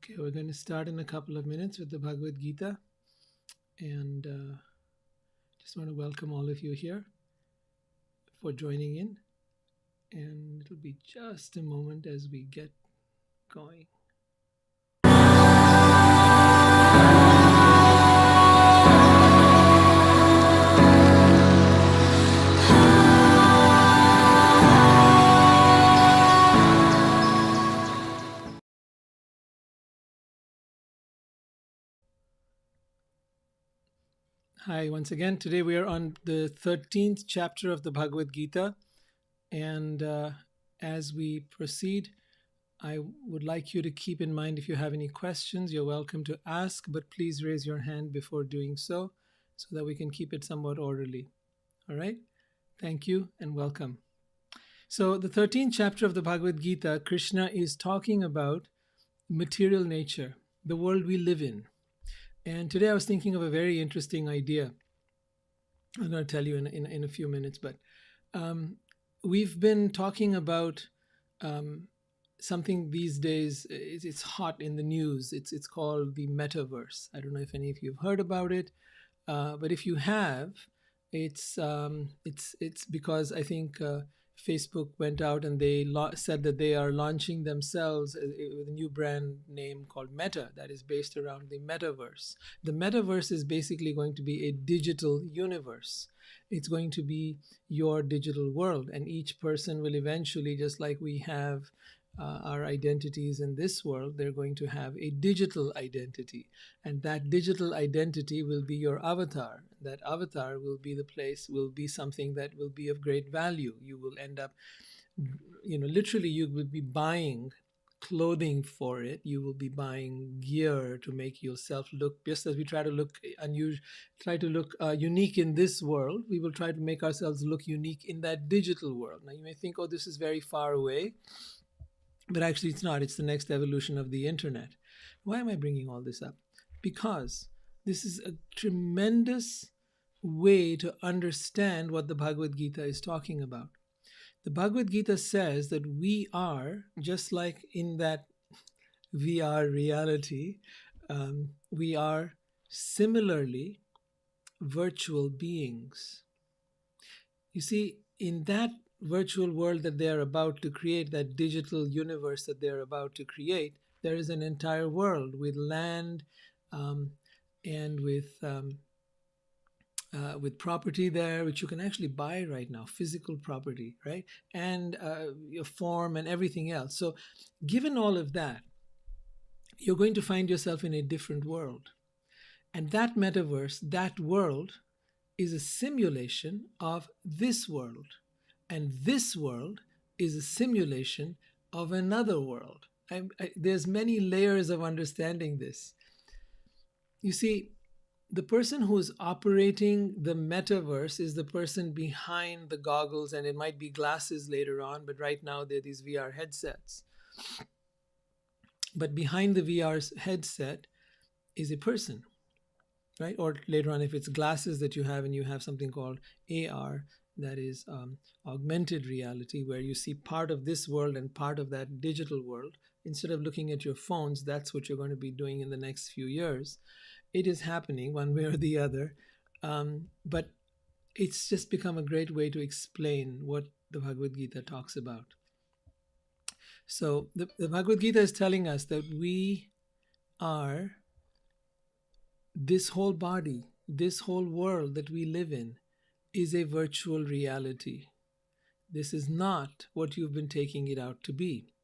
Okay, we're going to start in a couple of minutes with the Bhagavad Gita, and just want to welcome all of you here for joining in, and it'll be just a moment as we get going. Hi, once again. Today we are on the 13th chapter of the Bhagavad Gita, and as we proceed, I would like you to keep in mind, if you have any questions, you're welcome to ask, but please raise your hand before doing so that we can keep it somewhat orderly. All right? Thank you and welcome. So, the 13th chapter of the Bhagavad Gita, Krishna is talking about material nature, the world we live in. And today I was thinking of a very interesting idea. I'm going to tell you in a few minutes, but we've been talking about something these days. It's hot in the news. It's called the Metaverse. I don't know if any of you have heard about it, but if you have, it's because I think Facebook went out and they said that they are launching themselves with a new brand name called Meta that is based around the Metaverse. The Metaverse is basically going to be a digital universe. It's going to be your digital world, and each person will eventually, just like we have our identities in this world, they're going to have a digital identity, and that digital identity will be your avatar. That avatar will be will be something that will be of great value. You will end up, literally you will be buying clothing for it. You will be buying gear to make yourself look, just as we try to look unusual, try to look unique in this world, we will try to make ourselves look unique in that digital world. Now you may think, oh, this is very far away. But actually, it's not. It's the next evolution of the internet. Why am I bringing all this up? Because this is a tremendous way to understand what the Bhagavad Gita is talking about. The Bhagavad Gita says that we are, just like in that VR reality, we are similarly virtual beings. You see, in that virtual world that they're about to create, that digital universe that they're about to create, there is an entire world with land and with property there, which you can actually buy right now, physical property, right? And your form and everything else. So given all of that, you're going to find yourself in a different world. And that metaverse, that world, is a simulation of this world. And this world is a simulation of another world. There's many layers of understanding this. You see, the person who's operating the metaverse is the person behind the goggles, and it might be glasses later on, but right now they're these VR headsets. But behind the VR headset is a person, right? Or later on, if it's glasses that you have and you have something called AR, that is augmented reality, where you see part of this world and part of that digital world. Instead of looking at your phones, that's what you're going to be doing in the next few years. It is happening one way or the other, but it's just become a great way to explain what the Bhagavad Gita talks about. So the Bhagavad Gita is telling us that we are this whole body, this whole world that we live in is a virtual reality. This is not what you've been taking it out to be.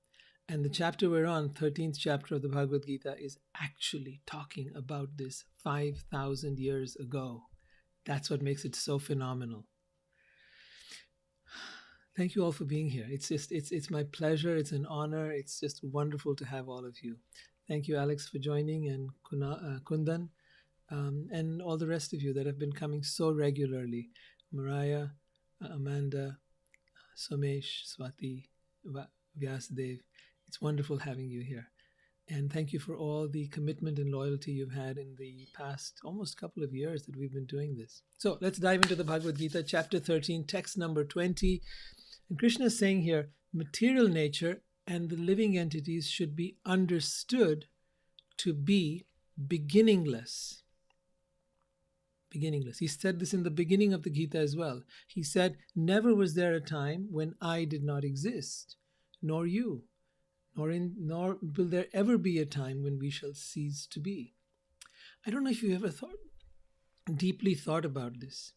And the chapter we're on, 13th chapter of the Bhagavad Gita, is actually talking about this 5,000 years ago. That's what makes it so phenomenal. Thank you all for being here. It's my pleasure. It's an honor. It's just wonderful to have all of you. Thank you, Alex, for joining, and Kundan, and all the rest of you that have been coming so regularly. Mariah, Amanda, Somesh, Swati, Vyasdev. It's wonderful having you here. And thank you for all the commitment and loyalty you've had in the past almost couple of years that we've been doing this. So let's dive into the Bhagavad Gita, chapter 13, text number 20. And Krishna is saying here, material nature and the living entities should be understood to be beginningless. Beginningless. He said this in the beginning of the Gita as well. He said, "Never was there a time when I did not exist, nor you, nor will there ever be a time when we shall cease to be." I don't know if you ever deeply thought about this,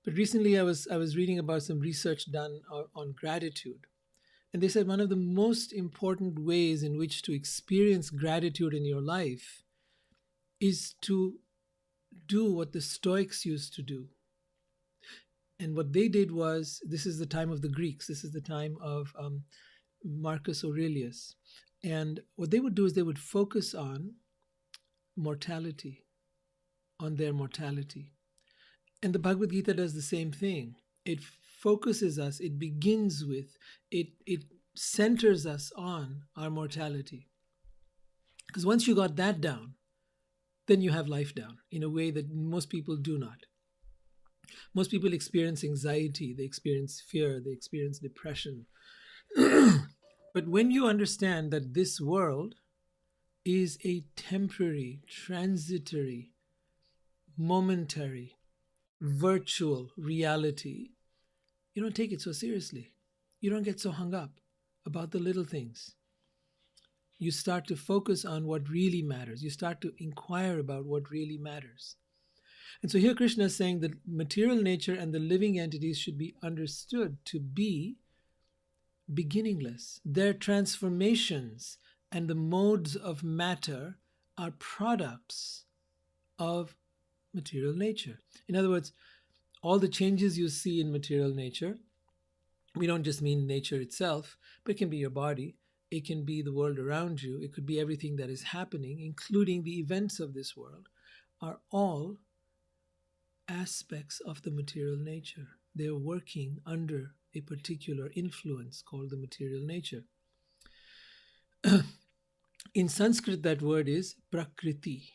but recently I was reading about some research done on gratitude, and they said one of the most important ways in which to experience gratitude in your life is to do what the Stoics used to do. And what they did was, this is the time of the Greeks, this is the time of Marcus Aurelius. And what they would do is they would focus on mortality, on their mortality. And the Bhagavad Gita does the same thing. It focuses us, it begins with, it centers us on our mortality. Because once you got that down, then you have life down in a way that most people do not. Most people experience anxiety, they experience fear, they experience depression. But when you understand that this world is a temporary, transitory, momentary, virtual reality, you don't take it so seriously. You don't get so hung up about the little things. You start to focus on what really matters. You start to inquire about what really matters. And so here Krishna is saying that material nature and the living entities should be understood to be beginningless. Their transformations and the modes of matter are products of material nature. In other words, all the changes you see in material nature, we don't just mean nature itself, but it can be your body, it can be the world around you, it could be everything that is happening, including the events of this world, are all aspects of the material nature. They're working under a particular influence called the material nature. In Sanskrit, that word is prakriti.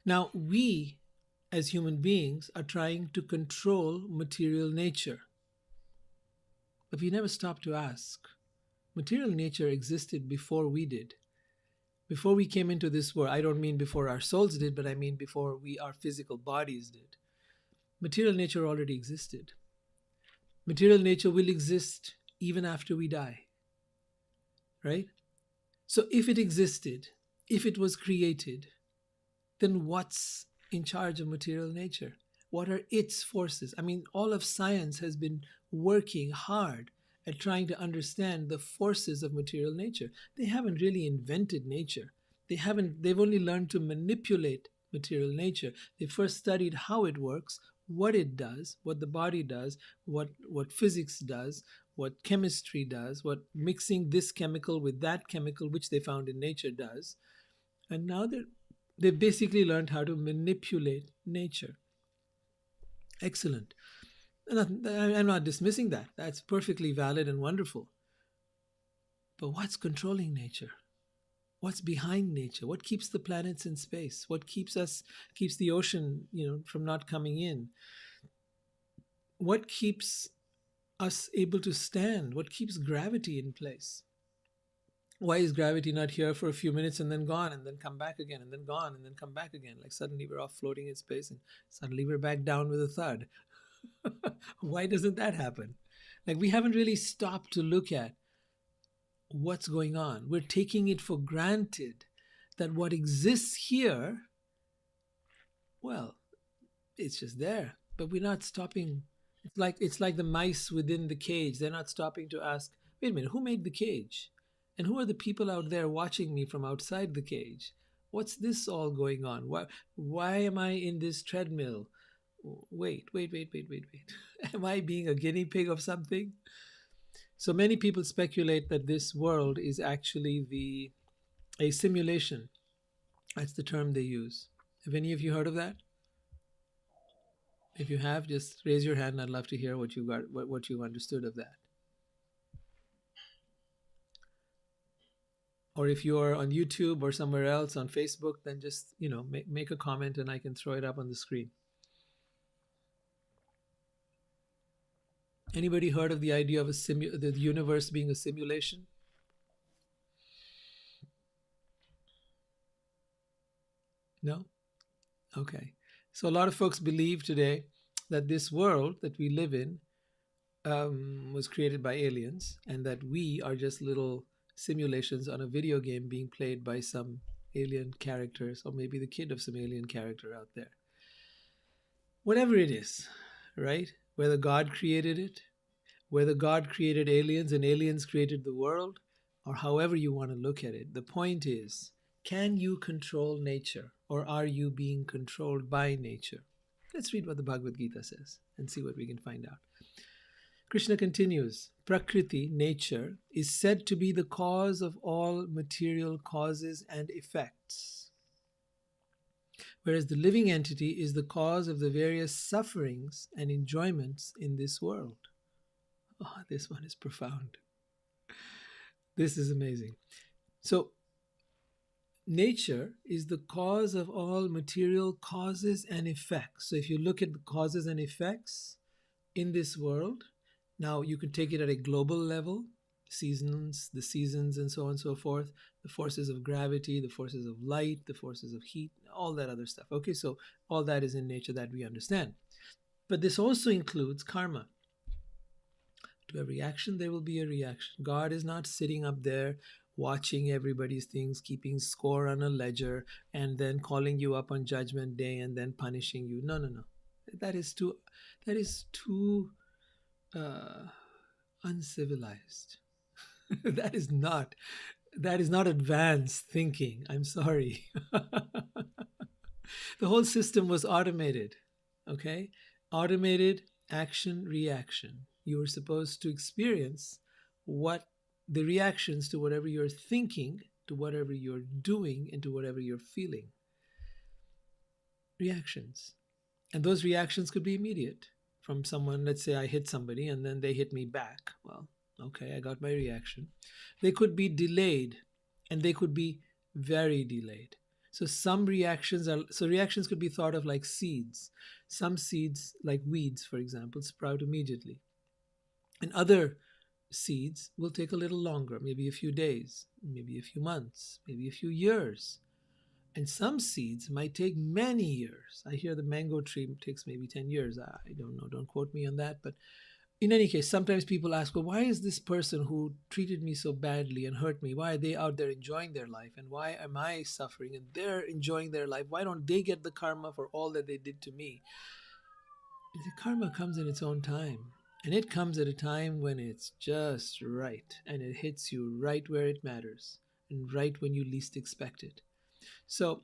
Now, we as human beings are trying to control material nature. But we never stop to ask. Material nature existed before we did. Before we came into this world, I don't mean before our souls did, but I mean before our physical bodies did. Material nature already existed. Material nature will exist even after we die, right? So if it existed, if it was created, then what's in charge of material nature? What are its forces? I mean, all of science has been working hard at trying to understand the forces of material nature. They haven't really invented nature. They've only learned to manipulate material nature. They first studied how it works, what it does, what the body does, what physics does, what chemistry does, what mixing this chemical with that chemical, which they found in nature, does. And now they've basically learned how to manipulate nature. Excellent. I'm not dismissing that. That's perfectly valid and wonderful. But what's controlling nature? What's behind nature? What keeps the planets in space? What keeps the ocean, from not coming in? What keeps us able to stand? What keeps gravity in place? Why is gravity not here for a few minutes and then gone and then come back again and then gone and then come back again? Like suddenly we're off floating in space and suddenly we're back down with a thud. Why doesn't that happen? Like we haven't really stopped to look at what's going on. We're taking it for granted that what exists here, well, it's just there, but we're not stopping. It's like the mice within the cage. They're not stopping to ask, wait a minute, who made the cage? And who are the people out there watching me from outside the cage? What's this all going on? Why am I in this treadmill? Wait. Am I being a guinea pig of something? So many people speculate that this world is actually a simulation. That's the term they use. Have any of you heard of that? If you have, just raise your hand. I'd love to hear what you've understood of that. Or if you are on YouTube or somewhere else on Facebook, then just make a comment and I can throw it up on the screen. Anybody heard of the idea of the universe being a simulation? No? Okay. So a lot of folks believe today that this world that we live in was created by aliens and that we are just little simulations on a video game being played by some alien characters or maybe the kid of some alien character out there. Whatever it is, right? Whether God created it, whether God created aliens and aliens created the world, or however you want to look at it, the point is, can you control nature or are you being controlled by nature? Let's read what the Bhagavad Gita says and see what we can find out. Krishna continues, Prakriti, nature, is said to be the cause of all material causes and effects, whereas the living entity is the cause of the various sufferings and enjoyments in this world. Oh, this one is profound. This is amazing. So, nature is the cause of all material causes and effects. So, if you look at the causes and effects in this world, now you can take it at a global level, seasons, the seasons, and so on and so forth, the forces of gravity, the forces of light, the forces of heat, all that other stuff. Okay, so all that is in nature that we understand. But this also includes karma. To every action, there will be a reaction. God is not sitting up there watching everybody's things, keeping score on a ledger, and then calling you up on Judgment Day and then punishing you. No, no, no. That is too. That is too uh, uncivilized. that is not. That is not advanced thinking. I'm sorry. The whole system was automated. Okay, automated action reaction. You were supposed to experience what the reactions to whatever you're thinking, to whatever you're doing, and to whatever you're feeling. Reactions. And those reactions could be immediate from someone. Let's say I hit somebody and then they hit me back. Well, okay, I got my reaction. They could be delayed and they could be very delayed. So some reactions are, so reactions could be thought of like seeds. Some seeds, like weeds, for example, sprout immediately. And other seeds will take a little longer, maybe a few days, maybe a few months, maybe a few years. And some seeds might take many years. I hear the mango tree takes maybe 10 years. I don't know. Don't quote me on that. But in any case, sometimes people ask, well, why is this person who treated me so badly and hurt me, why are they out there enjoying their life? And why am I suffering and they're enjoying their life? Why don't they get the karma for all that they did to me? The karma comes in its own time. And it comes at a time when it's just right. And it hits you right where it matters and right when you least expect it. So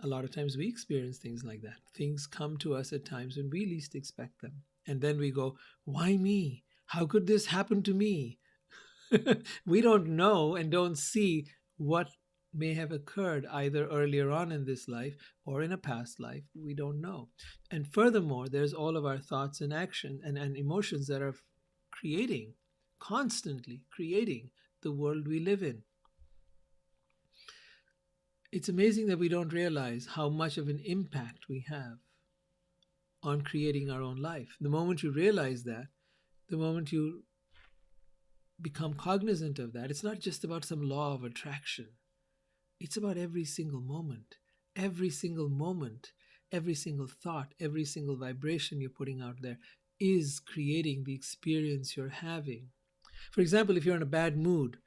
a lot of times we experience things like that. Things come to us at times when we least expect them. And then we go, why me? How could this happen to me? We don't know and don't see what may have occurred either earlier on in this life or in a past life. We don't know. And furthermore, there's all of our thoughts and action and emotions that are creating, constantly creating the world we live in. It's amazing that we don't realize how much of an impact we have on creating our own life. The moment you realize that, the moment you become cognizant of that, it's not just about some law of attraction. It's about every single moment. Every single moment, every single thought, every single vibration you're putting out there is creating the experience you're having. For example, if you're in a bad mood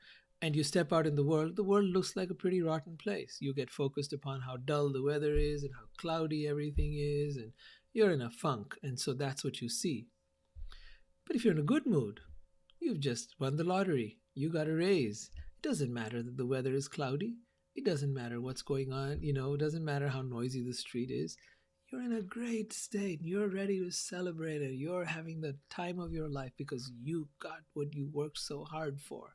and you step out in the world looks like a pretty rotten place. You get focused upon how dull the weather is and how cloudy everything is, and you're in a funk, and so that's what you see. But if you're in a good mood, you've just won the lottery, you got a raise. It doesn't matter that the weather is cloudy. It doesn't matter what's going on, it doesn't matter how noisy the street is. You're in a great state. You're ready to celebrate it. You're having the time of your life because you got what you worked so hard for.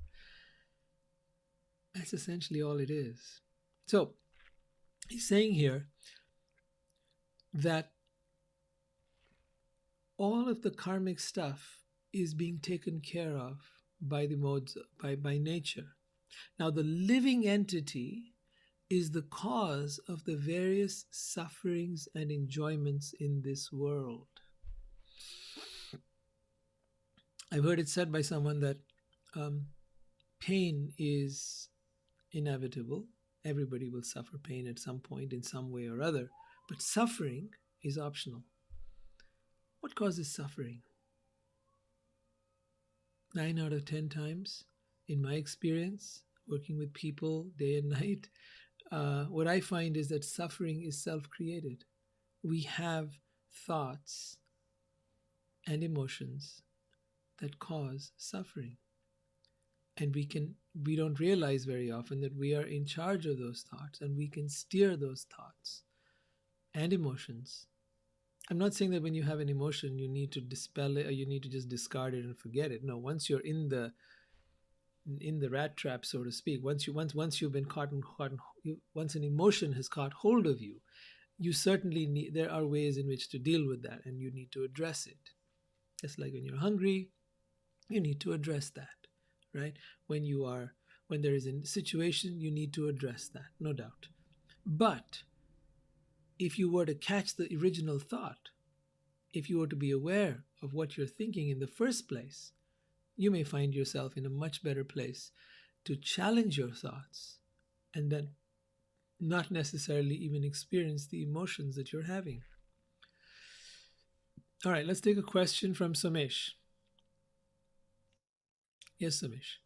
That's essentially all it is. So he's saying here that all of the karmic stuff is being taken care of by the modes, by nature. Now, the living entity is the cause of the various sufferings and enjoyments in this world. I've heard it said by someone that pain is inevitable Everybody will suffer pain at some point in some way or other, but suffering is optional. What causes suffering? 9 out of 10 times, in my experience, working with people day and night, what I find is that suffering is self created. We have thoughts and emotions that cause suffering. And we don't realize very often that we are in charge of those thoughts, and we can steer those thoughts and emotions. I'm not saying that when you have an emotion you need to dispel it, or you need to just discard it and forget it. No, once you're in the rat trap, so to speak, once you've been once an emotion has caught hold of you, you certainly need, there are ways in which to deal with that, and you need to address it. Just like when you're hungry, you need to address that, right? When there is a situation, you need to address that, no doubt. But if you were to catch the original thought, if you were to be aware of what you're thinking in the first place, you may find yourself in a much better place to challenge your thoughts, and then not necessarily even experience the emotions that you're having. All right, let's take a question from Somesh. Yes, Somesh.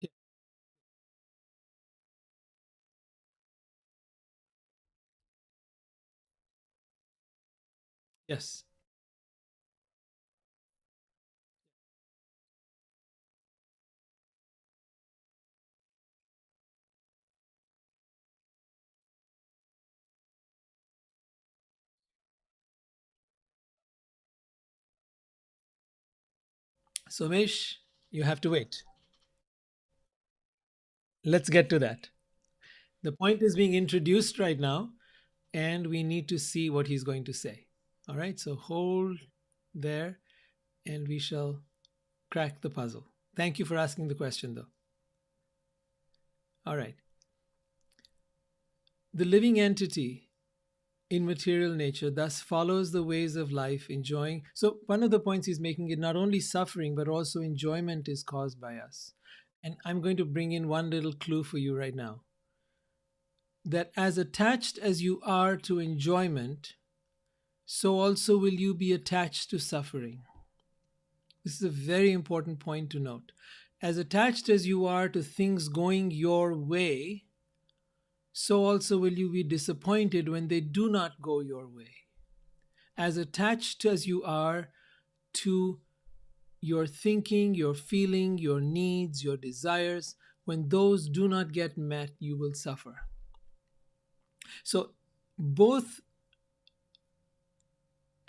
Ye- Yes. Somesh, you have to wait. Let's get to that. The point is being introduced right now, and we need to see what he's going to say. All right, so hold there, and we shall crack the puzzle. Thank you for asking the question, though. All right. The living entity in material nature thus follows the ways of life, enjoying. So, one of the points he's making is not only suffering, but also enjoyment is caused by us. And I'm going to bring in one little clue for you right now, that as attached as you are to enjoyment, so also will you be attached to suffering. This is a very important point to note. As attached as you are to things going your way, so also will you be disappointed when they do not go your way. As attached as you are to your thinking, your feeling, your needs, your desires, when those do not get met, you will suffer. So, both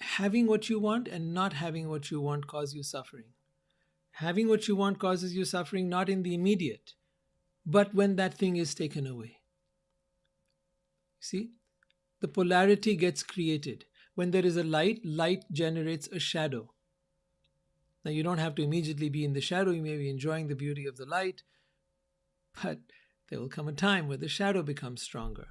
having what you want and not having what you want cause you suffering. Having what you want causes you suffering not in the immediate, but when that thing is taken away. See, the polarity gets created. When there is a light, light generates a shadow. Now, you don't have to immediately be in the shadow. You may be enjoying the beauty of the light, but there will come a time where the shadow becomes stronger.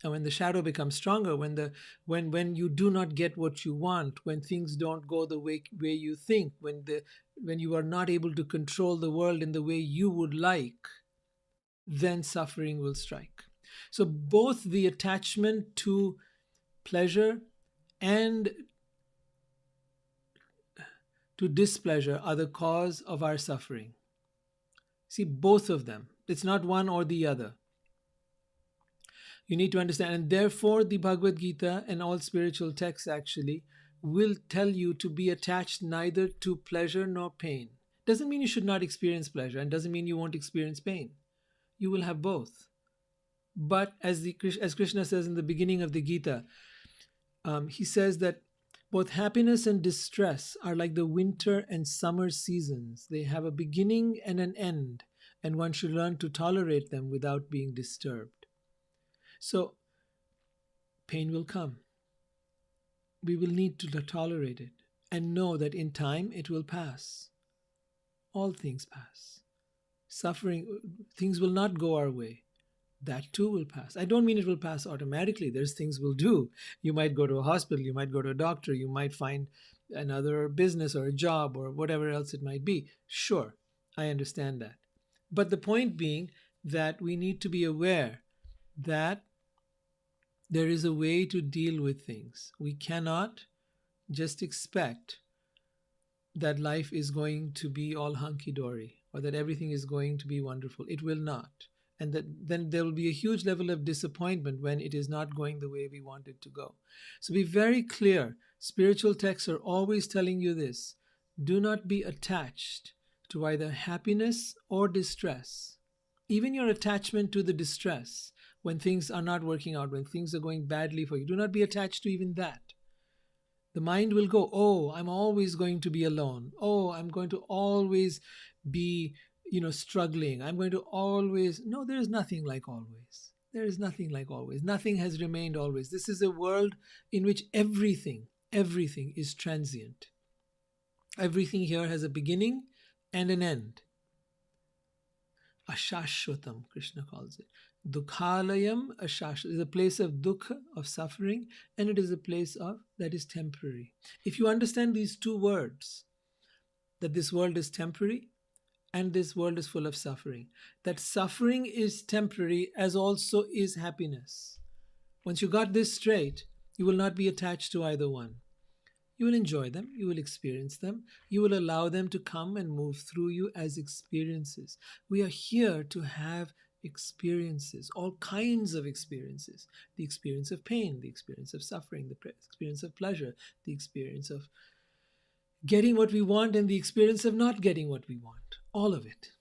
And when the shadow becomes stronger, when you do not get what you want, when things don't go the way you think, when you are not able to control the world in the way you would like, then suffering will strike. So both the attachment to pleasure and to displeasure are the cause of our suffering. See, both of them. It's not one or the other. You need to understand. And therefore, the Bhagavad Gita and all spiritual texts actually will tell you to be attached neither to pleasure nor pain. Doesn't mean you should not experience pleasure, and doesn't mean you won't experience pain. You will have both. But as Krishna says in the beginning of the Gita, he says that both happiness and distress are like the winter and summer seasons. They have a beginning and an end, and one should learn to tolerate them without being disturbed. So, pain will come. We will need to tolerate it and know that in time it will pass. All things pass. Suffering, things will not go our way, That too will pass. I don't mean it will pass automatically. There's things we'll do. You might go to a hospital, you might go to a doctor, you might find another business or a job or whatever else it might be. Sure, I understand that. But the point being that we need to be aware that there is a way to deal with things. We cannot just expect that life is going to be all hunky dory or that everything is going to be wonderful. It will not. And that then there will be a huge level of disappointment when it is not going the way we want it to go. So be very clear. Spiritual texts are always telling you this: do not be attached to either happiness or distress. Even your attachment to the distress, when things are not working out, when things are going badly for you, do not be attached to even that. The mind will go, oh, I'm always going to be alone. Oh, I'm going to always be, struggling. I'm going to always. No, there is nothing like always. There is nothing like always. Nothing has remained always. This is a world in which everything is transient. Everything here has a beginning and an end. Ashashwatam, Krishna calls it. Dukhalayam ashashwatam is a place of dukha, of suffering, and it is a place of that is temporary. If you understand these two words, that this world is temporary and this world is full of suffering, that suffering is temporary as also is happiness. Once you got this straight, you will not be attached to either one. You will enjoy them, you will experience them, you will allow them to come and move through you as experiences. We are here to have experiences, all kinds of experiences: the experience of pain, the experience of suffering, the experience of pleasure, the experience of getting what we want, and the experience of not getting what we want. All of it.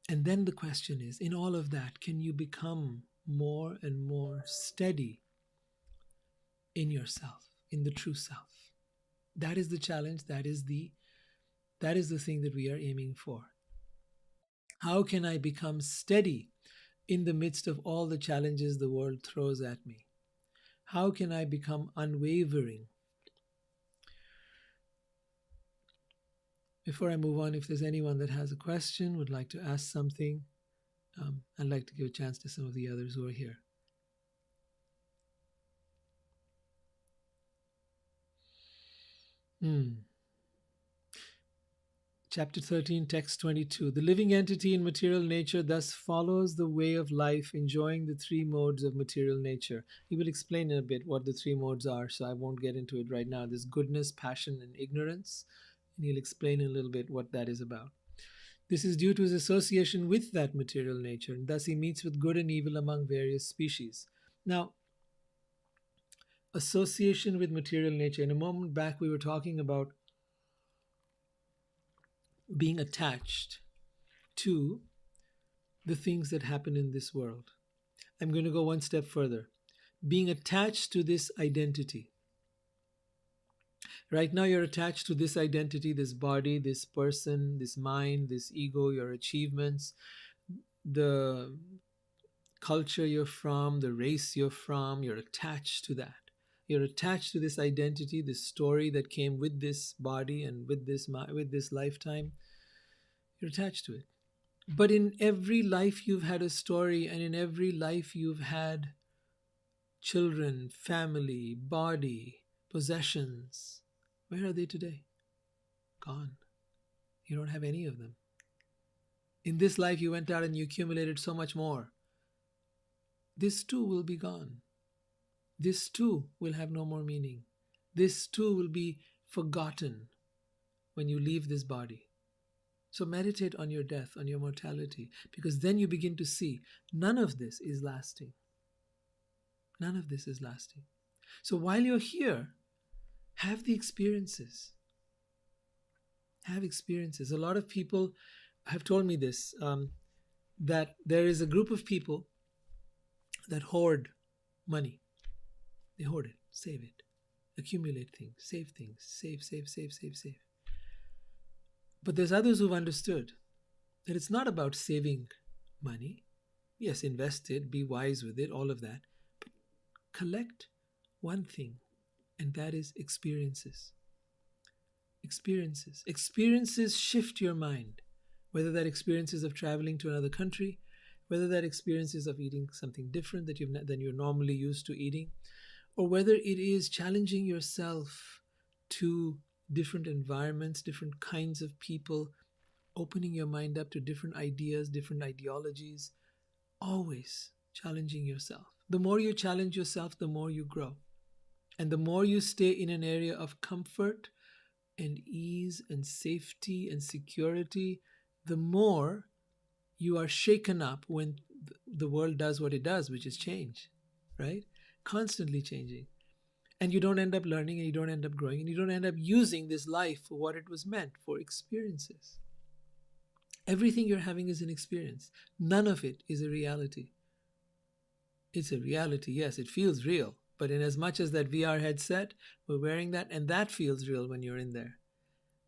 And then the question is, in all of that, can you become more and more steady in yourself, in the true self? That is the challenge. That is the thing that we are aiming for. How can I become steady in the midst of all the challenges the world throws at me? How can I become unwavering? Before I move on, if there's anyone that has a question, would like to ask something, I'd like to give a chance to some of the others who are here. Chapter 13, text 22. The living entity in material nature thus follows the way of life, enjoying the three modes of material nature. He will explain in a bit what the three modes are, so I won't get into it right now. There's goodness, passion, and ignorance. And he'll explain in a little bit what that is about. This is due to his association with that material nature, and thus he meets with good and evil among various species. Now, association with material nature. In a moment back, we were talking about being attached to the things that happen in this world. I'm going to go one step further. Being attached to this identity. Right now, you're attached to this identity, this body, this person, this mind, this ego, your achievements, the culture you're from, the race you're from. You're attached to that. You're attached to this identity, this story that came with this body and with this lifetime. You're attached to it. But in every life you've had a story, and in every life you've had children, family, body, possessions. Where are they today? Gone. You don't have any of them. In this life you went out and you accumulated so much more. This too will be gone. This too will have no more meaning. This too will be forgotten when you leave this body. So meditate on your death, on your mortality, because then you begin to see none of this is lasting. None of this is lasting. So while you're here, have the experiences. Have experiences. A lot of people have told me this, that there is a group of people that hoard money. They hoard it, save it, accumulate things, save, save. But there's others who've understood that it's not about saving money. Yes, invest it, be wise with it, all of that. But collect one thing, and that is experiences. Experiences shift your mind, whether that experience is of traveling to another country, whether that experience is of eating something different than you're normally used to eating, or whether it is challenging yourself to different environments, different kinds of people, opening your mind up to different ideas, different ideologies, always challenging yourself. The more you challenge yourself, the more you grow. And the more you stay in an area of comfort and ease and safety and security, the more you are shaken up when the world does what it does, which is change, right? Constantly changing. And you don't end up learning, and you don't end up growing, and you don't end up using this life for what it was meant for, experiences. Everything you're having is an experience. None of it is a reality. It's a reality, yes, it feels real. But in as much as that VR headset, we're wearing that, and that feels real when you're in there.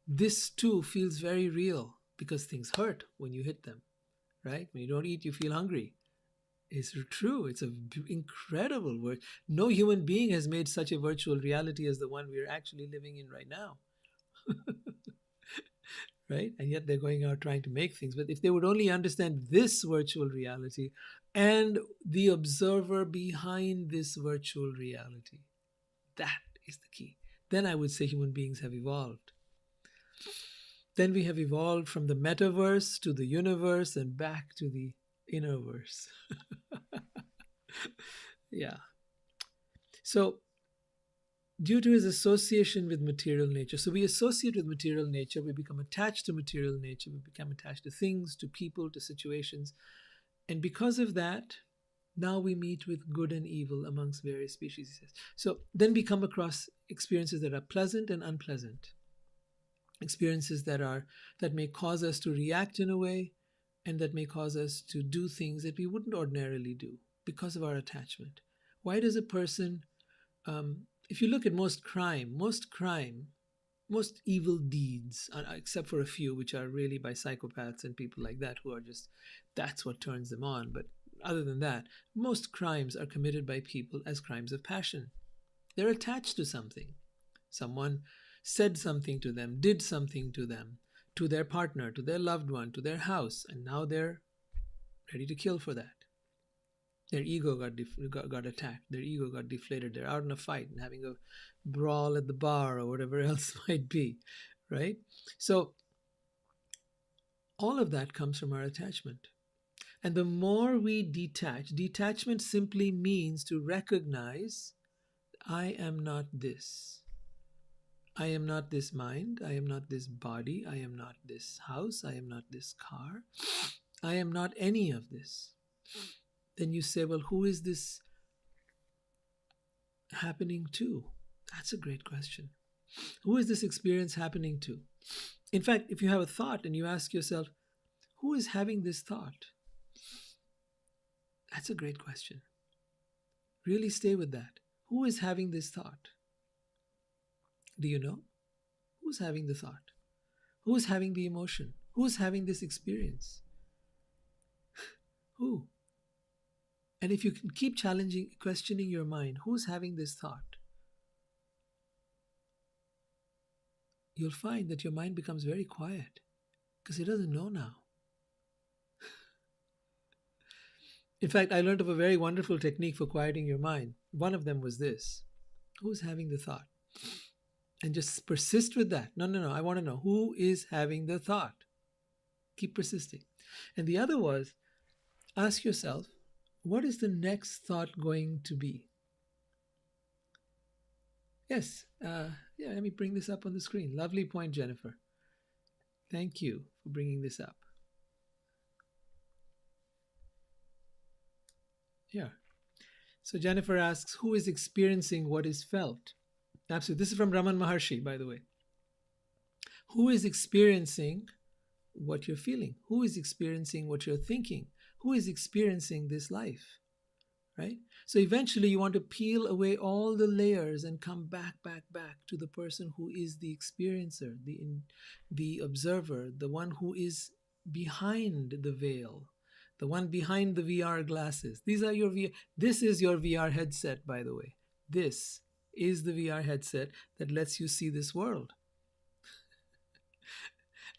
This too feels very real because things hurt when you hit them, right? When you don't eat, you feel hungry. It's true. It's an incredible word. No human being has made such a virtual reality as the one we're actually living in right now. Right? And yet they're going out trying to make things. But if they would only understand this virtual reality and the observer behind this virtual reality, that is the key. Then I would say human beings have evolved. Then we have evolved from the metaverse to the universe and back to the inner verse. Yeah. So, due to his association with material nature, so we associate with material nature, we become attached to material nature, we become attached to things, to people, to situations. And because of that, now we meet with good and evil amongst various species, he says. So then we come across experiences that are pleasant and unpleasant, experiences that may cause us to react in a way, and that may cause us to do things that we wouldn't ordinarily do because of our attachment. Why does a person, if you look at most evil deeds, except for a few which are really by psychopaths and people like that who are just, that's what turns them on. But other than that, most crimes are committed by people as crimes of passion. They're attached to something. Someone said something to them, did something to them, to their partner, to their loved one, to their house, and now they're ready to kill for that. Their ego got attacked. Their ego got deflated. They're out in a fight and having a brawl at the bar or whatever else might be, right? So all of that comes from our attachment. And the more we detachment simply means to recognize, I am not this. I am not this mind. I am not this body. I am not this house. I am not this car. I am not any of this. Then you say, well, who is this happening to? That's a great question. Who is this experience happening to? In fact, if you have a thought and you ask yourself, who is having this thought? That's a great question. Really stay with that. Who is having this thought? Do you know? Who's having the thought? Who's having the emotion? Who's having this experience? Who? And if you can keep questioning your mind, who's having this thought? You'll find that your mind becomes very quiet because it doesn't know now. In fact, I learned of a very wonderful technique for quieting your mind. One of them was this: who's having the thought? And just persist with that. No, I want to know who is having the thought. Keep persisting. And the other was, ask yourself, what is the next thought going to be? Yes, let me bring this up on the screen. Lovely point, Jennifer. Thank you for bringing this up. Yeah. So Jennifer asks, who is experiencing what is felt? Absolutely. This is from Raman Maharshi, by the way. Who is experiencing what you're feeling? Who is experiencing what you're thinking? Who is experiencing this life? Right? So eventually you want to peel away all the layers and come back to the person who is the experiencer, the observer, the one who is behind the veil, the one behind the VR glasses. This is your VR headset, by the way. This is the VR headset that lets you see this world.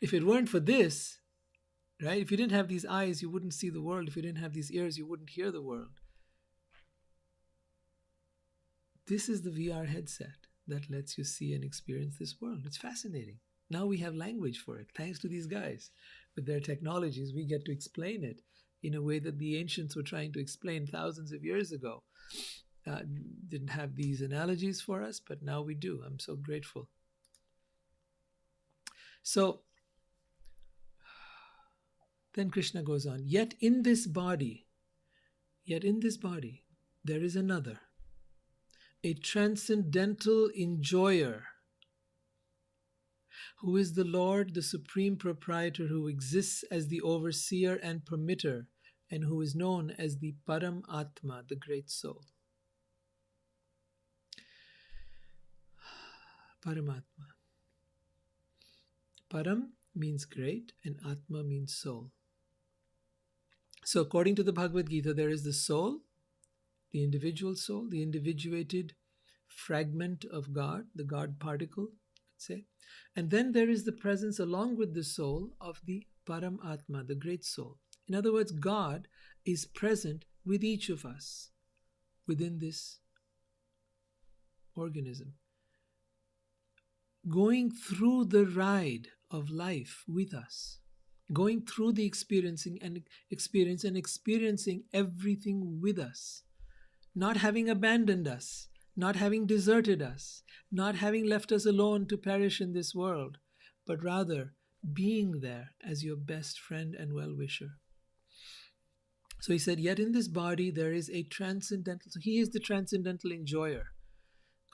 If it weren't for this, right? If you didn't have these eyes, you wouldn't see the world. If you didn't have these ears, you wouldn't hear the world. This is the VR headset that lets you see and experience this world. It's fascinating. Now we have language for it. Thanks to these guys. With their technologies, we get to explain it in a way that the ancients were trying to explain thousands of years ago. Uh, didn't have these analogies for us, but now we do. I'm so grateful. So then Krishna goes on, yet in this body, there is another, a transcendental enjoyer, who is the Lord, the supreme proprietor, who exists as the overseer and permitter, and who is known as the Paramatma, the great soul. Paramatma. Param means great, and Atma means soul. So according to the Bhagavad Gita, there is the soul, the individual soul, the individuated fragment of God, the God particle, you could say. And then there is the presence along with the soul of the Paramatma, the great soul. In other words, God is present with each of us within this organism, going through the ride of life with us, going through the experiencing and experiencing everything with us, not having abandoned us, not having deserted us, not having left us alone to perish in this world, but rather being there as your best friend and well-wisher. So he said, yet in this body there is a transcendental, so he is the transcendental enjoyer.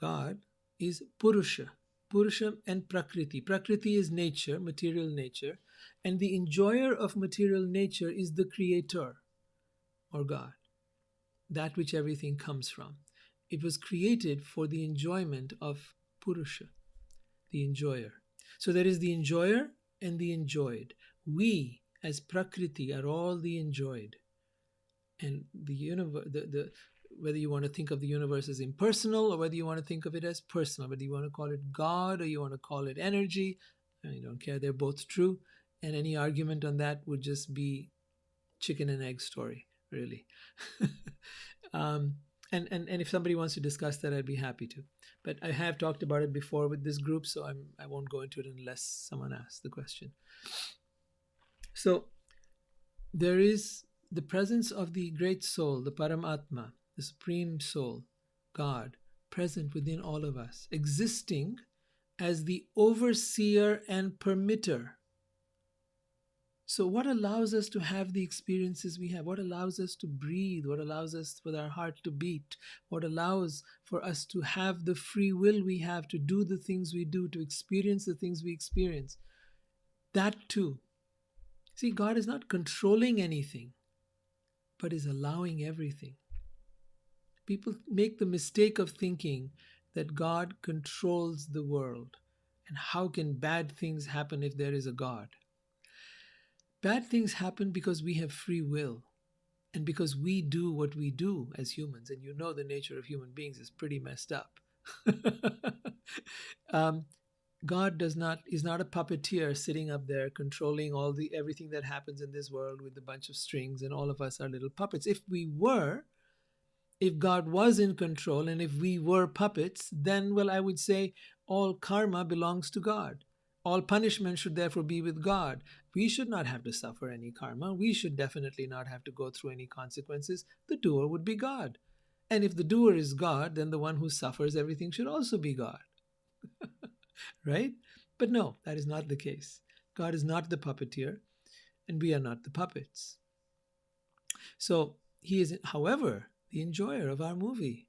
God is Purusha. Purusha and Prakriti. Prakriti is nature, material nature, and the enjoyer of material nature is the creator, or God, that which everything comes from. It was created for the enjoyment of Purusha, the enjoyer. So there is the enjoyer and the enjoyed. We, as Prakriti, are all the enjoyed. And the universe, whether you want to think of the universe as impersonal or whether you want to think of it as personal, whether you want to call it God or you want to call it energy, I don't care. They're both true. And any argument on that would just be chicken and egg story, really. And if somebody wants to discuss that, I'd be happy to. But I have talked about it before with this group, so I won't go into it unless someone asks the question. So there is the presence of the great soul, the Paramatma, the supreme soul, God, present within all of us, existing as the overseer and permitter. So what allows us to have the experiences we have? What allows us to breathe? What allows us for our heart to beat? What allows for us to have the free will we have to do the things we do, to experience the things we experience? That too. See, God is not controlling anything, but is allowing everything. People make the mistake of thinking that God controls the world. And how can bad things happen if there is a God? Bad things happen because we have free will and because we do what we do as humans. And you know the nature of human beings is pretty messed up. God is not a puppeteer sitting up there controlling everything that happens in this world with a bunch of strings, and all of us are little puppets. If God was in control and if we were puppets, then, well, I would say all karma belongs to God. All punishment should therefore be with God. We should not have to suffer any karma. We should definitely not have to go through any consequences. The doer would be God. And if the doer is God, then the one who suffers everything should also be God. Right? But no, that is not the case. God is not the puppeteer, and we are not the puppets. So he is, however, the enjoyer of our movie.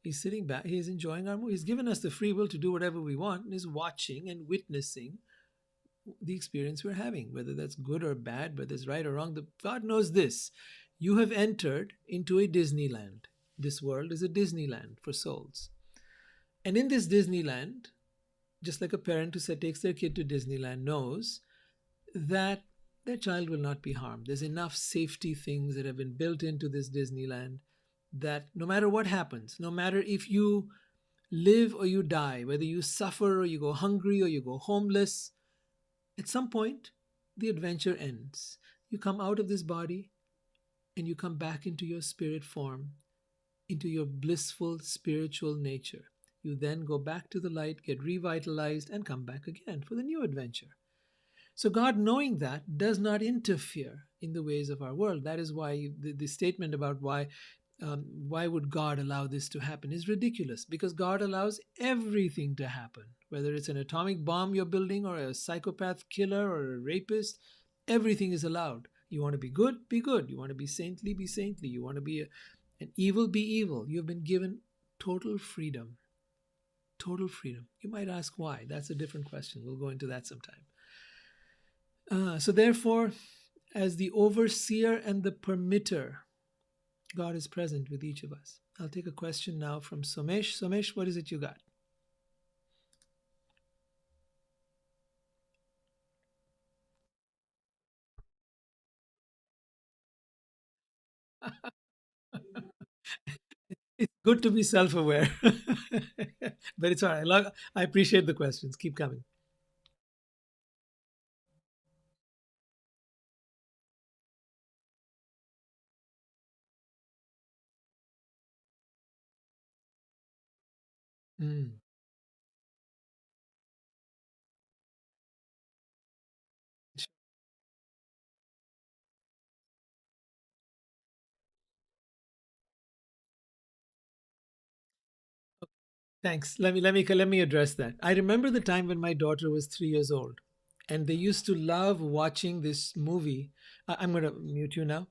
He's sitting back, he is enjoying our movie. He's given us the free will to do whatever we want and is watching and witnessing the experience we're having, whether that's good or bad, whether it's right or wrong. God knows this. You have entered into a Disneyland. This world is a Disneyland for souls. And in this Disneyland, just like a parent who takes their kid to Disneyland knows that their child will not be harmed. There's enough safety things that have been built into this Disneyland that no matter what happens, no matter if you live or you die, whether you suffer or you go hungry or you go homeless, at some point the adventure ends. You come out of this body and you come back into your spirit form, into your blissful spiritual nature. You then go back to the light, get revitalized, and come back again for the new adventure. So, God, knowing that, does not interfere in the ways of our world. That is why the statement about why would God allow this to happen is ridiculous, because God allows everything to happen, whether it's an atomic bomb you're building or a psychopath killer or a rapist. Everything is allowed. You want to be good, be good. You want to be saintly, be saintly. You want to be an evil, be evil. You've been given total freedom. Total freedom. You might ask why. That's a different question. We'll go into that sometime. So, therefore, as the overseer and the permitter, God is present with each of us. I'll take a question now from Somesh. Somesh, what is it you got? It's good to be self aware, but it's all right. I appreciate the questions. Keep coming. Mm. Thanks. Let me address that. I remember the time when my daughter was 3 years old, and they used to love watching this movie. I'm going to mute you now.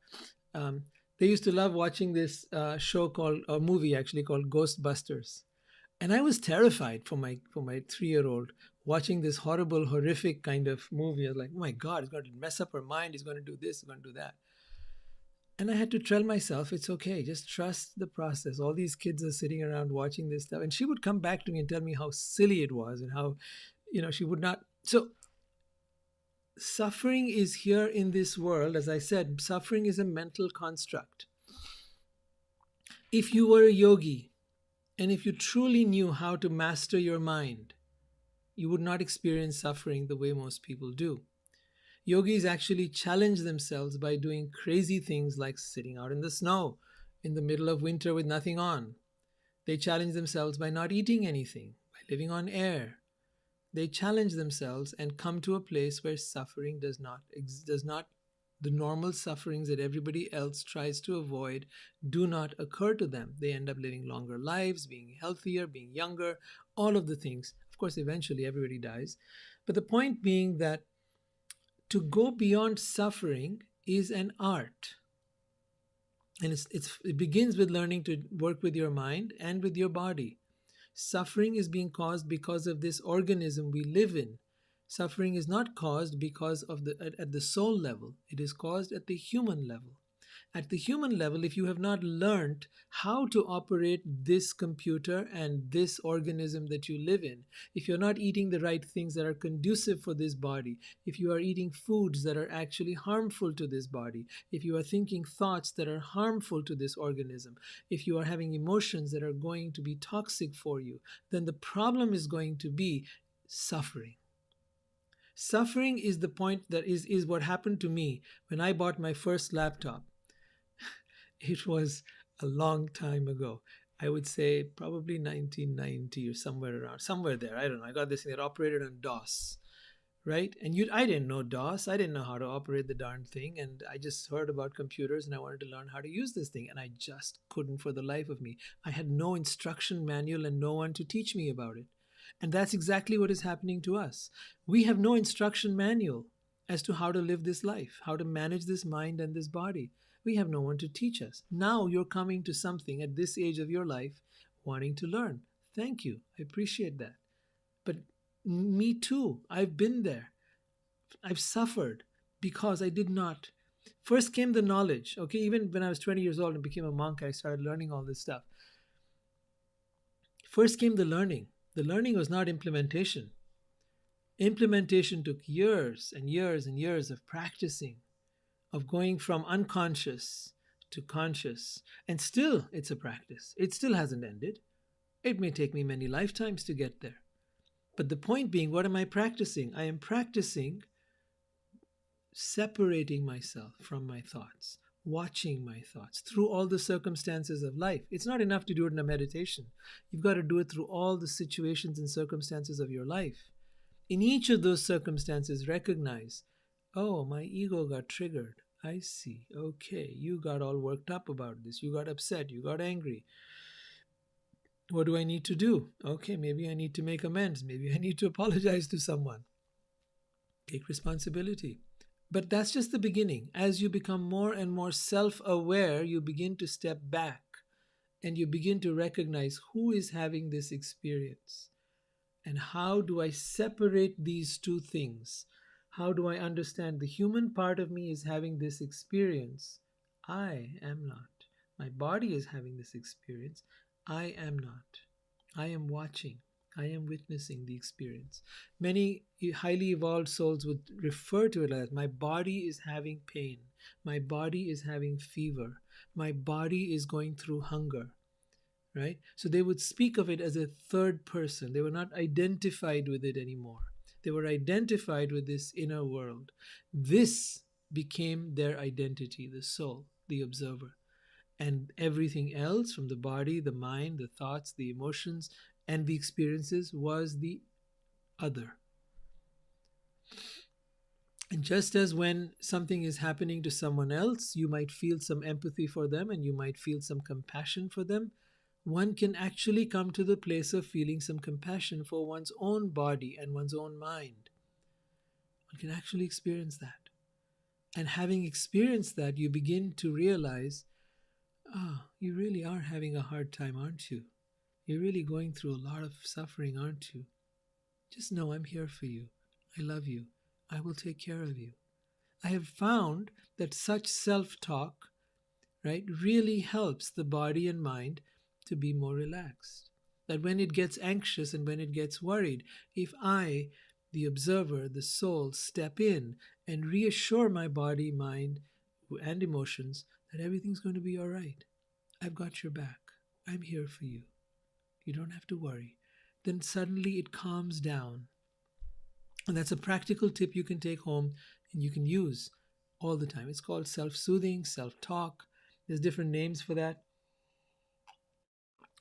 Um, they used to love watching this show called, or movie actually, called Ghostbusters, and I was terrified for my 3 year old watching this horrible, horrific kind of movie. I was like, oh my God, it's going to mess up her mind. He's going to do this. He's going to do that. And I had to tell myself, it's okay. Just trust the process. All these kids are sitting around watching this stuff. And she would come back to me and tell me how silly it was and how, she would not. So, suffering is here in this world. As I said, suffering is a mental construct. If you were a yogi and if you truly knew how to master your mind, you would not experience suffering the way most people do. Yogis actually challenge themselves by doing crazy things like sitting out in the snow in the middle of winter with nothing on. They challenge themselves by not eating anything, by living on air. They challenge themselves and come to a place where suffering does not the normal sufferings that everybody else tries to avoid do not occur to them. They end up living longer lives, being healthier, being younger, all of the things. Of course, eventually everybody dies. But the point being that to go beyond suffering is an art. And it begins with learning to work with your mind and with your body. Suffering is being caused because of this organism we live in. Suffering is not caused because of at the soul level. It is caused at the human level. At the human level, if you have not learned how to operate this computer and this organism that you live in, if you're not eating the right things that are conducive for this body, if you are eating foods that are actually harmful to this body, if you are thinking thoughts that are harmful to this organism, if you are having emotions that are going to be toxic for you, then the problem is going to be suffering. Suffering is the point that is what happened to me when I bought my first laptop. It was a long time ago. I would say probably 1990 or somewhere there. I don't know. I got this thing that operated on DOS, right? I didn't know DOS. I didn't know how to operate the darn thing, and I just heard about computers and I wanted to learn how to use this thing, and I just couldn't for the life of me. I had no instruction manual and no one to teach me about it. And that's exactly what is happening to us. We have no instruction manual as to how to live this life, how to manage this mind and this body. We have no one to teach us. Now you're coming to something at this age of your life wanting to learn. Thank you. I appreciate that. But me too. I've been there. I've suffered because I did not. First came the knowledge. Okay, even when I was 20 years old and became a monk, I started learning all this stuff. First came the learning. The learning was not implementation. Implementation took years and years and years of practicing, of going from unconscious to conscious. And still, it's a practice. It still hasn't ended. It may take me many lifetimes to get there. But the point being, what am I practicing? I am practicing separating myself from my thoughts, watching my thoughts through all the circumstances of life. It's not enough to do it in a meditation. You've got to do it through all the situations and circumstances of your life. In each of those circumstances, recognize, oh, my ego got triggered. I see. Okay, you got all worked up about this. You got upset. You got angry. What do I need to do? Okay, maybe I need to make amends. Maybe I need to apologize to someone. Take responsibility. But that's just the beginning. As you become more and more self aware, you begin to step back and you begin to recognize who is having this experience and how do I separate these two things? How do I understand the human part of me is having this experience? I am not. My body is having this experience. I am not. I am watching. I am witnessing the experience. Many highly evolved souls would refer to it as my body is having pain. My body is having fever. My body is going through hunger. Right? So they would speak of it as a third person. They were not identified with it anymore. They were identified with this inner world. This became their identity, the soul, the observer. And everything else from the body, the mind, the thoughts, the emotions, and the experiences was the other. And just as when something is happening to someone else, you might feel some empathy for them and you might feel some compassion for them, one can actually come to the place of feeling some compassion for one's own body and one's own mind. One can actually experience that. And having experienced that, you begin to realize, you really are having a hard time, aren't you? You're really going through a lot of suffering, aren't you? Just know I'm here for you. I love you. I will take care of you. I have found that such self-talk, right, really helps the body and mind to be more relaxed. That when it gets anxious and when it gets worried, if I, the observer, the soul, step in and reassure my body, mind, and emotions that everything's going to be all right. I've got your back. I'm here for you. You don't have to worry. Then suddenly it calms down. And that's a practical tip you can take home and you can use all the time. It's called self-soothing, self-talk. There's different names for that.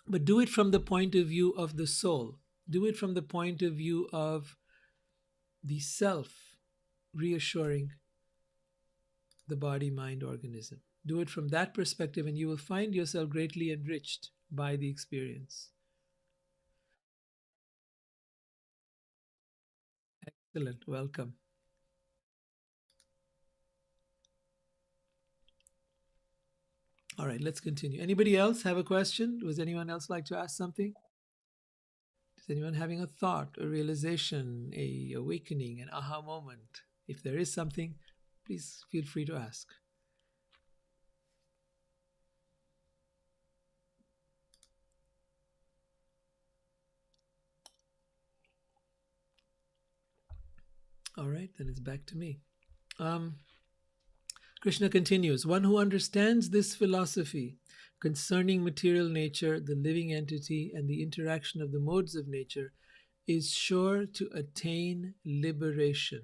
But do it from the point of view of the soul. Do it from the point of view of the self reassuring the body, mind, organism. Do it from that perspective, and you will find yourself greatly enriched by the experience. Excellent. Welcome. All right, let's continue. Anybody else have a question? Does anyone else like to ask something? Is anyone having a thought, a realization, a awakening, an aha moment? If there is something, please feel free to ask. All right, then it's back to me. Krishna continues, one who understands this philosophy concerning material nature, the living entity, and the interaction of the modes of nature is sure to attain liberation.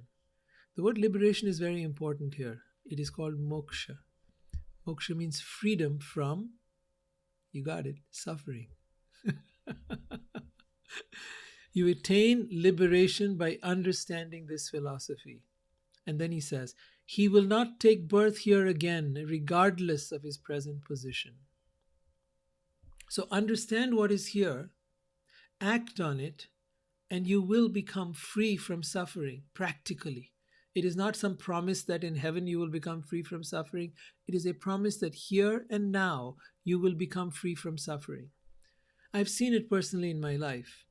The word liberation is very important here. It is called moksha. Moksha means freedom from, you got it, suffering. You attain liberation by understanding this philosophy. And then he says, he will not take birth here again, regardless of his present position. So understand what is here, act on it, and you will become free from suffering practically. It is not some promise that in heaven you will become free from suffering. It is a promise that here and now you will become free from suffering. I've seen it personally in my life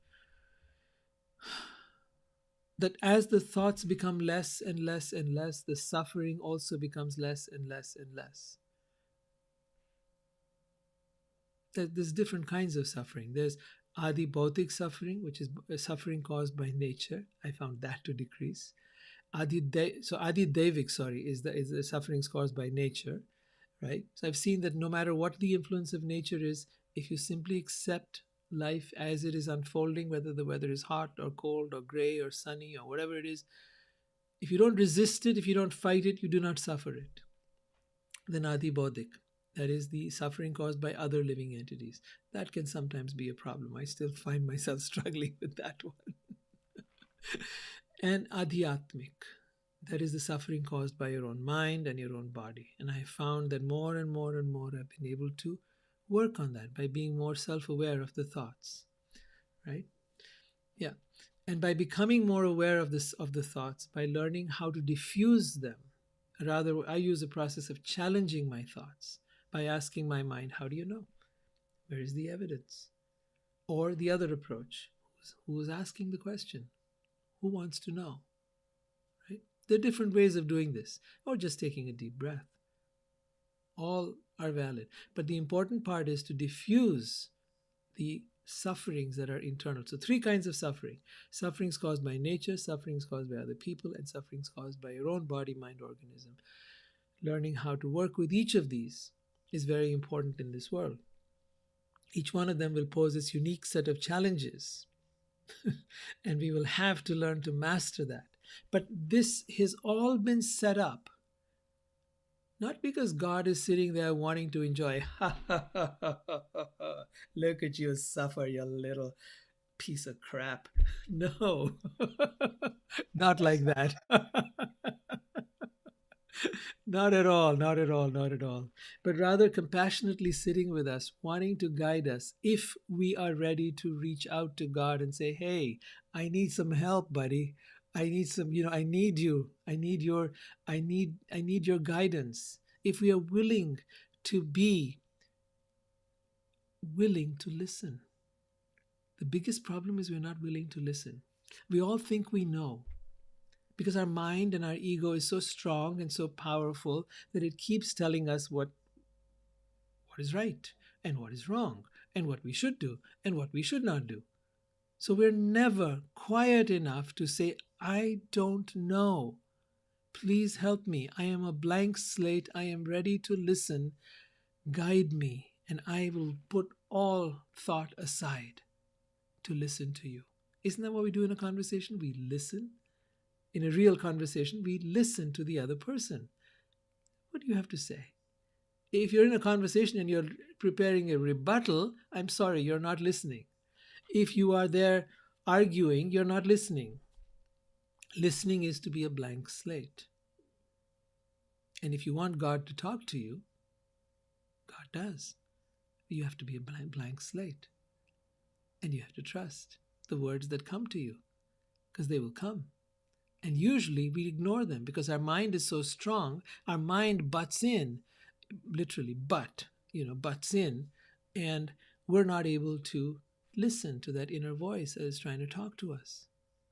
that as the thoughts become less and less and less, the suffering also becomes less and less and less. There's different kinds of suffering. There's adi bhautik suffering, which is suffering caused by nature. I found that to decrease. Adi devik, is the sufferings caused by nature, right? So I've seen that no matter what the influence of nature is, if you simply accept life as it is unfolding, whether the weather is hot or cold or gray or sunny or whatever it is, If you don't resist it, if you don't fight it, you do not suffer it. The Nadi Bodhik, that is the suffering caused by other living entities. That can sometimes be a problem. I still find myself struggling with that one. And Adhyatmik, that is the suffering caused by your own mind and your own body. And I found that more and more and more I've been able to work on that by being more self-aware of the thoughts, right? Yeah. And by becoming more aware of this, of the thoughts, by learning how to diffuse them. Rather, I use a process of challenging my thoughts by asking my mind, how do you know? Where is the evidence? Or the other approach, who is asking the question? Who wants to know? Right? There are different ways of doing this, or just taking a deep breath. All are valid. But the important part is to diffuse the sufferings that are internal. So, three kinds of suffering: sufferings caused by nature, sufferings caused by other people, and sufferings caused by your own body, mind, organism. Learning how to work with each of these is very important in this world. Each one of them will pose its unique set of challenges, and we will have to learn to master that. But this has all been set up not because God is sitting there wanting to enjoy, look at you suffer, you little piece of crap. No, not like that. Not at all, not at all, not at all. But rather compassionately sitting with us, wanting to guide us if we are ready to reach out to God and say, hey, I need some help, buddy. I need some, I need you. I need your guidance. If we are willing to be willing to listen. The biggest problem is we're not willing to listen. We all think we know, because our mind and our ego is so strong and so powerful that it keeps telling us what is right and what is wrong and what we should do and what we should not do. So we're never quiet enough to say, I don't know. Please help me. I am a blank slate. I am ready to listen. Guide me, and I will put all thought aside to listen to you. Isn't that what we do in a conversation? We listen. In a real conversation, we listen to the other person. What do you have to say? If you're in a conversation and you're preparing a rebuttal, I'm sorry, you're not listening. If you are there arguing, you're not listening. Listening is to be a blank slate. And if you want God to talk to you, God does. You have to be a blank slate. And you have to trust the words that come to you, because they will come. And usually we ignore them because our mind is so strong. Our mind butts in, literally butts in, and we're not able to listen to that inner voice that is trying to talk to us.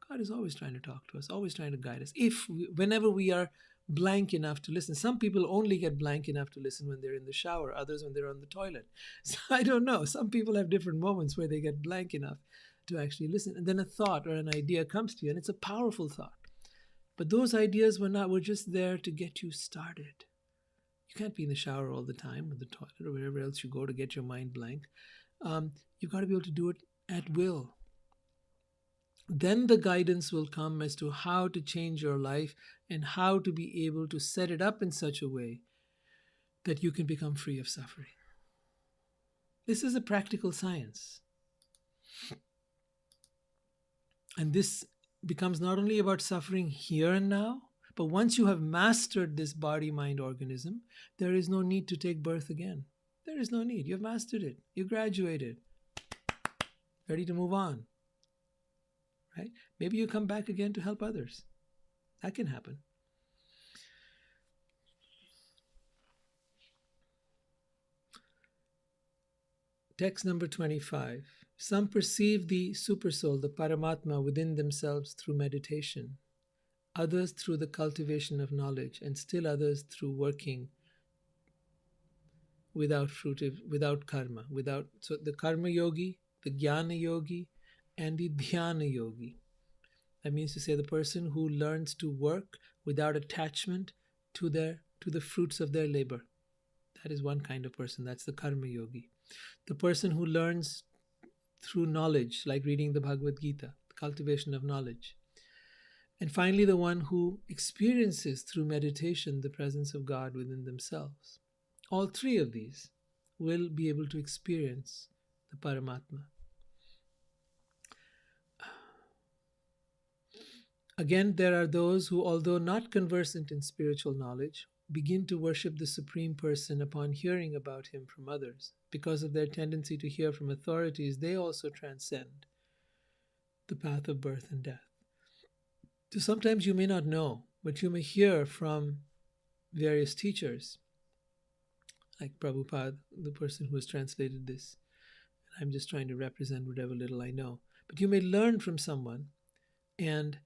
God is always trying to talk to us, always trying to guide us. Whenever we are blank enough to listen. Some people only get blank enough to listen when they're in the shower, others when they're on the toilet. So I don't know. Some people have different moments where they get blank enough to actually listen. And then a thought or an idea comes to you, and it's a powerful thought. But those ideas were just there to get you started. You can't be in the shower all the time, or the toilet, or wherever else you go to get your mind blank. You've got to be able to do it at will. Then the guidance will come as to how to change your life and how to be able to set it up in such a way that you can become free of suffering. This is a practical science. And this becomes not only about suffering here and now, but once you have mastered this body, mind, organism, there is no need to take birth again. There is no need. You've mastered it. You graduated. Ready to move on. Right? Maybe you come back again to help others. That can happen. Text number 25. Some perceive the supersoul, the Paramatma, within themselves through meditation, others through the cultivation of knowledge, and still others through working without karma, so the karma yogi, the jnana yogi, and the dhyana yogi. That means to say the person who learns to work without attachment to the fruits of their labor. That is one kind of person. That's the karma yogi. The person who learns through knowledge, like reading the Bhagavad Gita, the cultivation of knowledge. And finally, the one who experiences through meditation the presence of God within themselves. All three of these will be able to experience the Paramatma. Again, there are those who, although not conversant in spiritual knowledge, begin to worship the Supreme Person upon hearing about him from others. Because of their tendency to hear from authorities, they also transcend the path of birth and death. So sometimes you may not know, but you may hear from various teachers, like Prabhupada, the person who has translated this. I'm just trying to represent whatever little I know. But you may learn from someone, and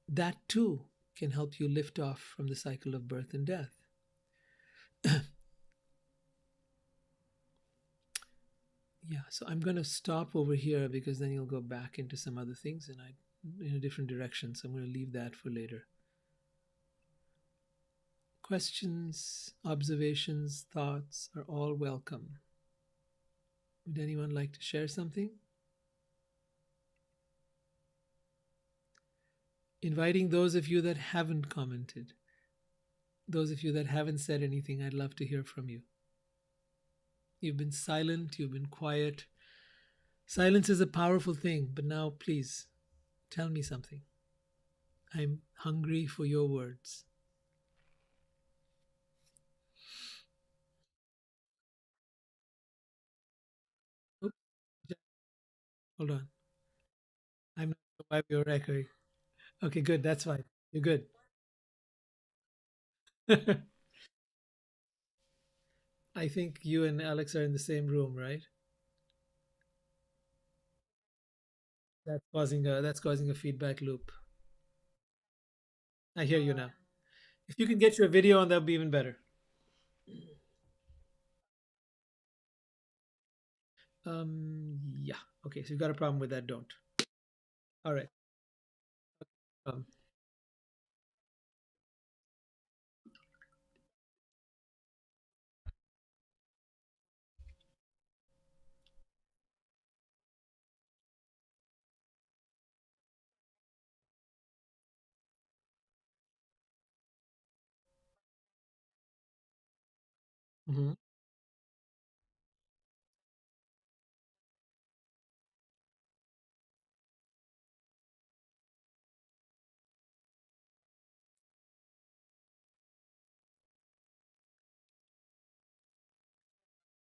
that too can help you lift off from the cycle of birth and death. Yeah, so I'm going to stop over here because then you'll go back into some other things and in a different direction. So I'm going to leave that for later. Questions, observations, thoughts are all welcome. Would anyone like to share something? Inviting those of you that haven't commented, those of you that haven't said anything, I'd love to hear from you. You've been silent, you've been quiet. Silence is a powerful thing, but now please tell me something. I'm hungry for your words. Oops, hold on. I'm not sure why you're echoing. Okay, good. That's fine. You're good. I think you and Alex are in the same room, right? That's causing a feedback loop. I hear you now. If you can get your video on, that'll be even better. Yeah. Okay, so you've got a problem with that, don't. All right. Um, mhm.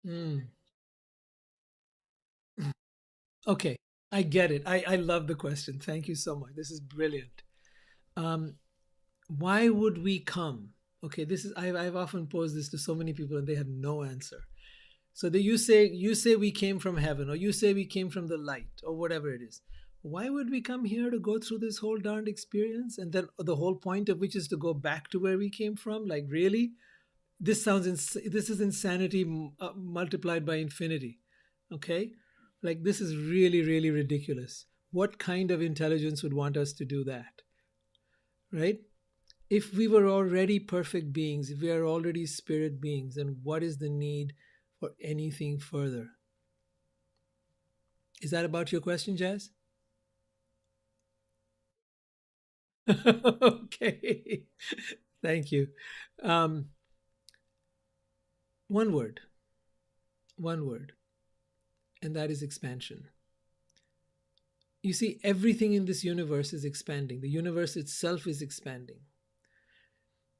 Mm. Okay, I get it. I love the question. Thank you so much. This is brilliant. Um, why would we come? Okay, this is I've often posed this to so many people and they have no answer. So that you say we came from heaven, or you say we came from the light, or whatever it is. Why would we come here to go through this whole darned experience? And then the whole point of which is to go back to where we came from? Like really? This is insanity multiplied by infinity. Okay? Like this is really, really ridiculous. What kind of intelligence would want us to do that? Right? If we were already perfect beings, if we are already spirit beings, then what is the need for anything further? Is that about your question, Jazz? Okay. Thank you. Um, one word, one word, and that is expansion. You see, everything in this universe is expanding. The universe itself is expanding.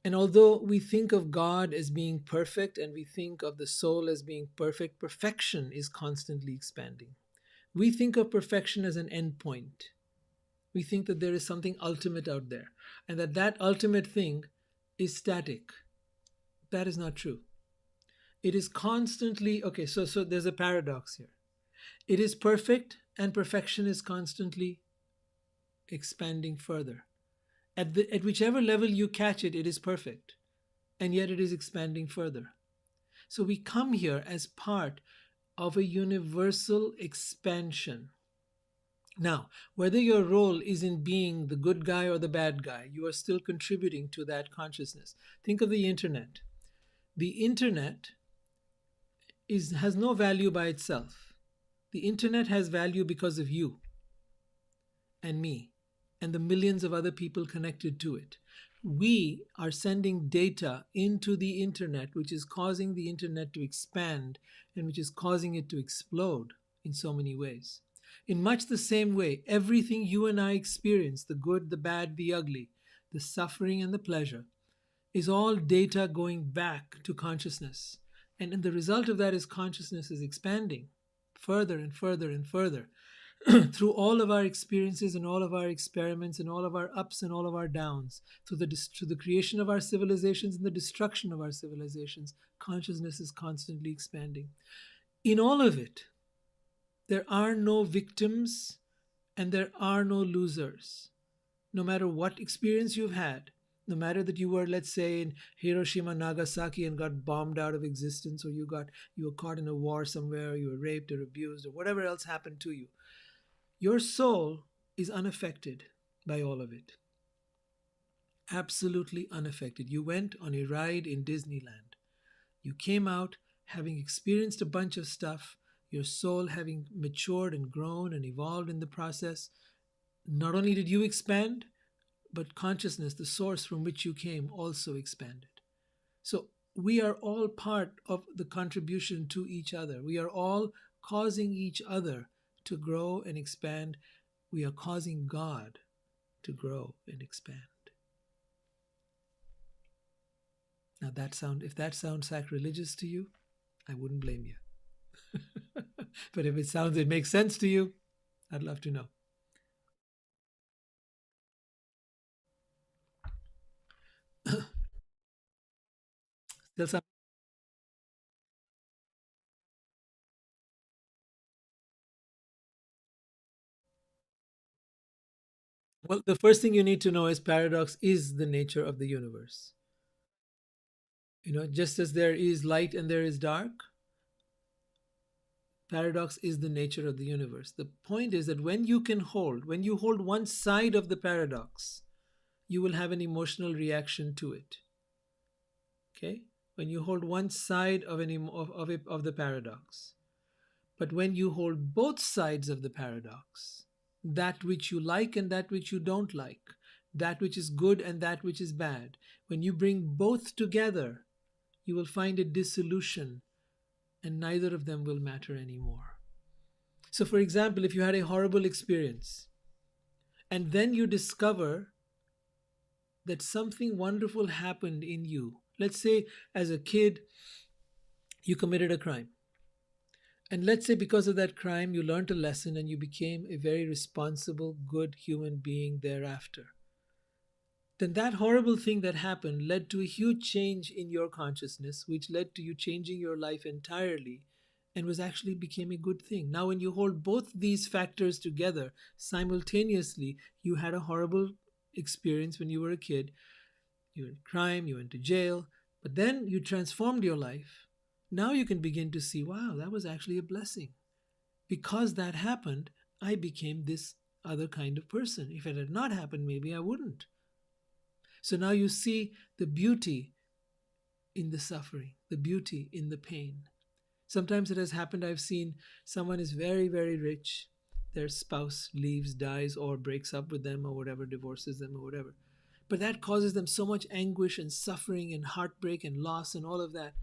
And although we think of God as being perfect and we think of the soul as being perfect, perfection is constantly expanding. We think of perfection as an endpoint. We think that there is something ultimate out there and that ultimate thing is static. That is not true. It is constantly, okay, so there's a paradox here. It is perfect and perfection is constantly expanding further. At whichever level you catch it, it is perfect. And yet it is expanding further. So we come here as part of a universal expansion. Now, whether your role is in being the good guy or the bad guy, you are still contributing to that consciousness. Think of the internet. The internet has no value by itself. The internet has value because of you and me. and the millions of other people connected to it. We are sending data into the internet, which is causing the internet to expand and which is causing it to explode in so many ways. In much the same way, everything you and I experience, the good, the bad, the ugly, the suffering, and the pleasure, is all data going back to consciousness. And the result of that is consciousness is expanding further and further and further through all of our experiences and all of our experiments and all of our ups and all of our downs, through the creation of our civilizations and the destruction of our civilizations. Consciousness is constantly expanding. In all of it, there are no victims and there are no losers. No matter what experience you've had, no matter that you were, let's say, in Hiroshima, Nagasaki and got bombed out of existence, or you were caught in a war somewhere, or you were raped or abused, or whatever else happened to you, your soul is unaffected by all of it. Absolutely unaffected. You went on a ride in Disneyland. You came out having experienced a bunch of stuff, your soul having matured and grown and evolved in the process. Not only did you expand, but consciousness, the source from which you came, also expanded. So we are all part of the contribution to each other. We are all causing each other to grow and expand. We are causing God to grow and expand. Now if that sounds sacrilegious to you, I wouldn't blame you. But if it makes sense to you, I'd love to know. Still some. Well, the first thing you need to know is paradox is the nature of the universe. Just as there is light and there is dark, paradox is the nature of the universe. The point is that when you hold one side of the paradox, you will have an emotional reaction to it. Okay? When you hold one side of the paradox. But when you hold both sides of the paradox, that which you like and that which you don't like, that which is good and that which is bad, when you bring both together, you will find a dissolution and neither of them will matter anymore. So, for example, if you had a horrible experience and then you discover that something wonderful happened in you, let's say as a kid, you committed a crime. And let's say because of that crime, you learned a lesson and you became a very responsible, good human being thereafter. Then that horrible thing that happened led to a huge change in your consciousness, which led to you changing your life entirely and was actually became a good thing. Now, when you hold both these factors together simultaneously, you had a horrible experience when you were a kid, you were in crime, you went to jail, but then you transformed your life. Now you can begin to see, wow, that was actually a blessing. Because that happened, I became this other kind of person. If it had not happened, maybe I wouldn't. So now you see the beauty in the suffering, the beauty in the pain. Sometimes it has happened, I've seen someone is very, very rich, their spouse leaves, dies, or breaks up with them, or whatever, divorces them, or whatever. But that causes them so much anguish and suffering and heartbreak and loss and all of that.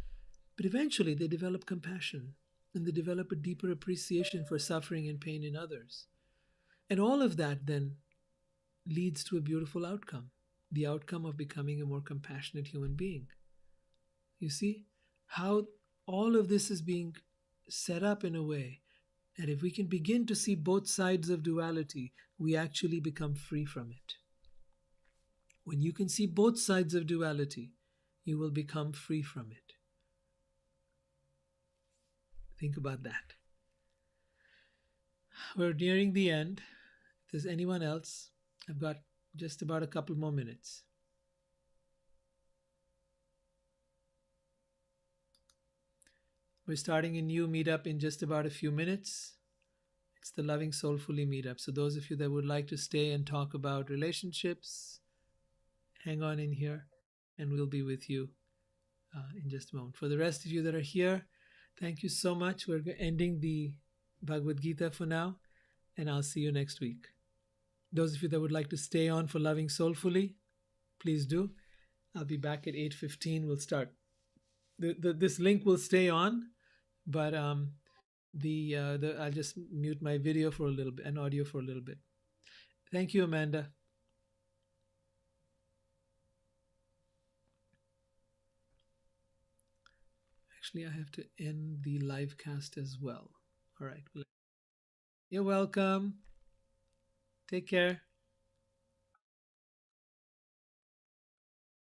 But eventually they develop compassion and they develop a deeper appreciation for suffering and pain in others. And all of that then leads to a beautiful outcome, the outcome of becoming a more compassionate human being. You see how all of this is being set up in a way that if we can begin to see both sides of duality, we actually become free from it. When you can see both sides of duality, you will become free from it. Think about that. We're nearing the end. If there's anyone else, I've got just about a couple more minutes. We're starting a new meetup in just about a few minutes. It's the Loving Soulfully meetup. So those of you that would like to stay and talk about relationships, hang on in here and we'll be with you in just a moment. For the rest of you that are here, thank you so much. We're ending the Bhagavad Gita for now, and I'll see you next week. Those of you that would like to stay on for loving soulfully, please do. I'll be back at 8:15. We'll start. This link will stay on, but I'll just mute my video for a little bit and audio for a little bit. Thank you, Amanda. Actually, I have to end the live cast as well. All right. You're welcome. Take care.